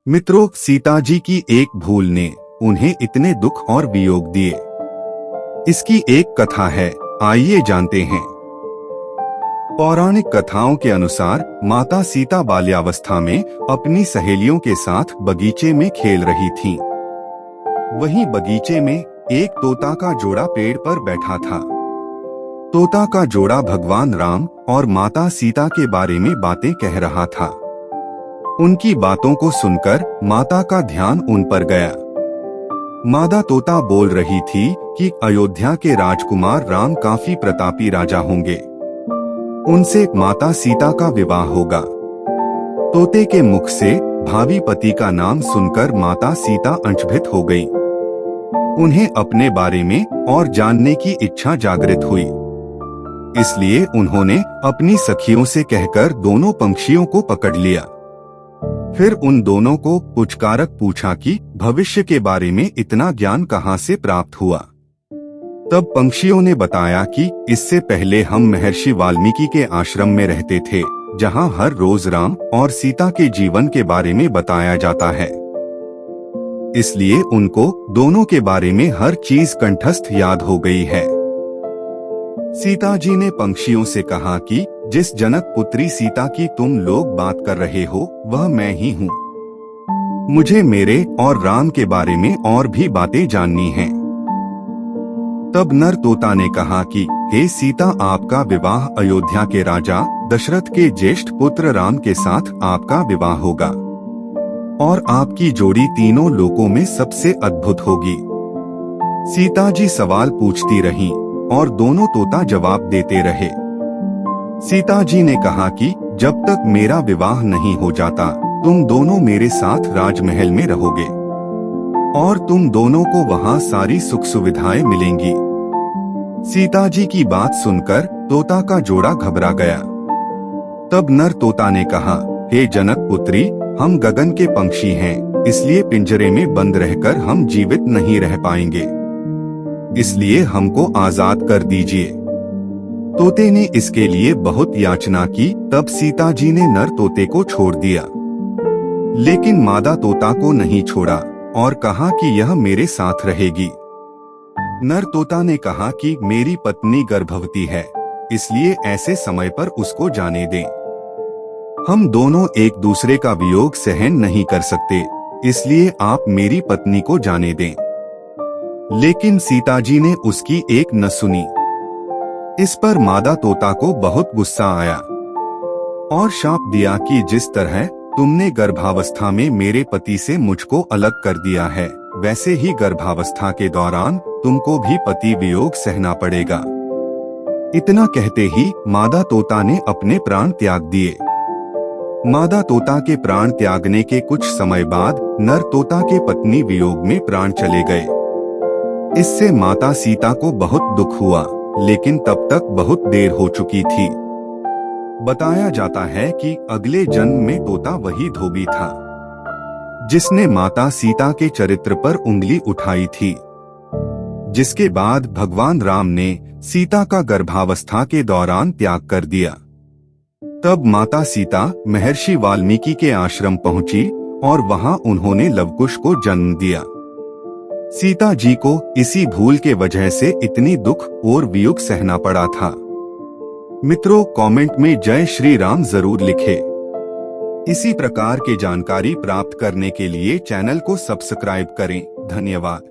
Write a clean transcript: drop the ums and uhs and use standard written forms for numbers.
मित्रों, सीता जी की एक भूल ने उन्हें इतने दुख और वियोग दिए। इसकी एक कथा है, आइए जानते हैं। पौराणिक कथाओं के अनुसार माता सीता बाल्यावस्था में अपनी सहेलियों के साथ बगीचे में खेल रही थीं। वहीं बगीचे में एक तोता का जोड़ा पेड़ पर बैठा था। तोता का जोड़ा भगवान राम और माता सीता के बारे में बातें कह रहा था। उनकी बातों को सुनकर माता का ध्यान उन पर गया। मादा तोता बोल रही थी कि अयोध्या के राजकुमार राम काफी प्रतापी राजा होंगे। उनसे माता सीता का विवाह होगा। तोते के मुख से भावी पति का नाम सुनकर माता सीता अचंभित हो गई। उन्हें अपने बारे में और जानने की इच्छा जागृत हुई। इसलिए उन्होंने अपनी सखियों से कहकर दोनों पंछियों को पकड़ लिया। फिर उन दोनों को पुचकारक पूछा कि भविष्य के बारे में इतना ज्ञान कहाँ से प्राप्त हुआ। तब पंछियों ने बताया कि इससे पहले हम महर्षि वाल्मीकि के आश्रम में रहते थे, जहाँ हर रोज राम और सीता के जीवन के बारे में बताया जाता है। इसलिए उनको दोनों के बारे में हर चीज कंठस्थ याद हो गई है। सीता जी ने पंछियों से कहा कि जिस जनक पुत्री सीता की तुम लोग बात कर रहे हो वह मैं ही हूँ। मुझे मेरे और राम के बारे में और भी बातें जाननी हैं। तब नर तोता ने कहा कि हे सीता, आपका विवाह अयोध्या के राजा दशरथ के ज्येष्ठ पुत्र राम के साथ आपका विवाह होगा और आपकी जोड़ी तीनों लोकों में सबसे अद्भुत होगी। सीता जी सवाल पूछती रहीं और दोनों तोता जवाब देते रहे। सीता जी ने कहा कि जब तक मेरा विवाह नहीं हो जाता तुम दोनों मेरे साथ राजमहल में रहोगे और तुम दोनों को वहाँ सारी सुख सुविधाएं मिलेंगी। सीता जी की बात सुनकर तोता का जोड़ा घबरा गया। तब नर तोता ने कहा, हे जनक पुत्री, हम गगन के पंछी हैं, इसलिए पिंजरे में बंद रहकर हम जीवित नहीं रह पाएंगे, इसलिए हमको आजाद कर दीजिए। तोते ने इसके लिए बहुत याचना की। तब सीता जी ने नर तोते को छोड़ दिया, लेकिन मादा तोता को नहीं छोड़ा और कहा कि यह मेरे साथ रहेगी। नर तोता ने कहा कि मेरी पत्नी गर्भवती है, इसलिए ऐसे समय पर उसको जाने दें। हम दोनों एक दूसरे का वियोग सहन नहीं कर सकते, इसलिए आप मेरी पत्नी को जाने दें। लेकिन सीता जी ने उसकी एक न सुनी। इस पर मादा तोता को बहुत गुस्सा आया और शाप दिया कि जिस तरह तुमने गर्भावस्था में मेरे पति से मुझको अलग कर दिया है, वैसे ही गर्भावस्था के दौरान तुमको भी पति वियोग सहना पड़ेगा। इतना कहते ही मादा तोता ने अपने प्राण त्याग दिए। मादा तोता के प्राण त्यागने के कुछ समय बाद नर तोता के पत्नी वियोग में प्राण चले गए। इससे माता सीता को बहुत दुख हुआ, लेकिन तब तक बहुत देर हो चुकी थी। बताया जाता है कि अगले जन्म में तोता वही धोबी था जिसने माता सीता के चरित्र पर उंगली उठाई थी। जिसके बाद भगवान राम ने सीता का गर्भावस्था के दौरान त्याग कर दिया। तब माता सीता महर्षि वाल्मीकि के आश्रम पहुंची और वहां उन्होंने लवकुश को जन्म दिया। सीता जी को इसी भूल के वजह से इतनी दुख और वियोग सहना पड़ा था। मित्रों, कमेंट में जय श्री राम जरूर लिखें। इसी प्रकार की जानकारी प्राप्त करने के लिए चैनल को सब्सक्राइब करें। धन्यवाद।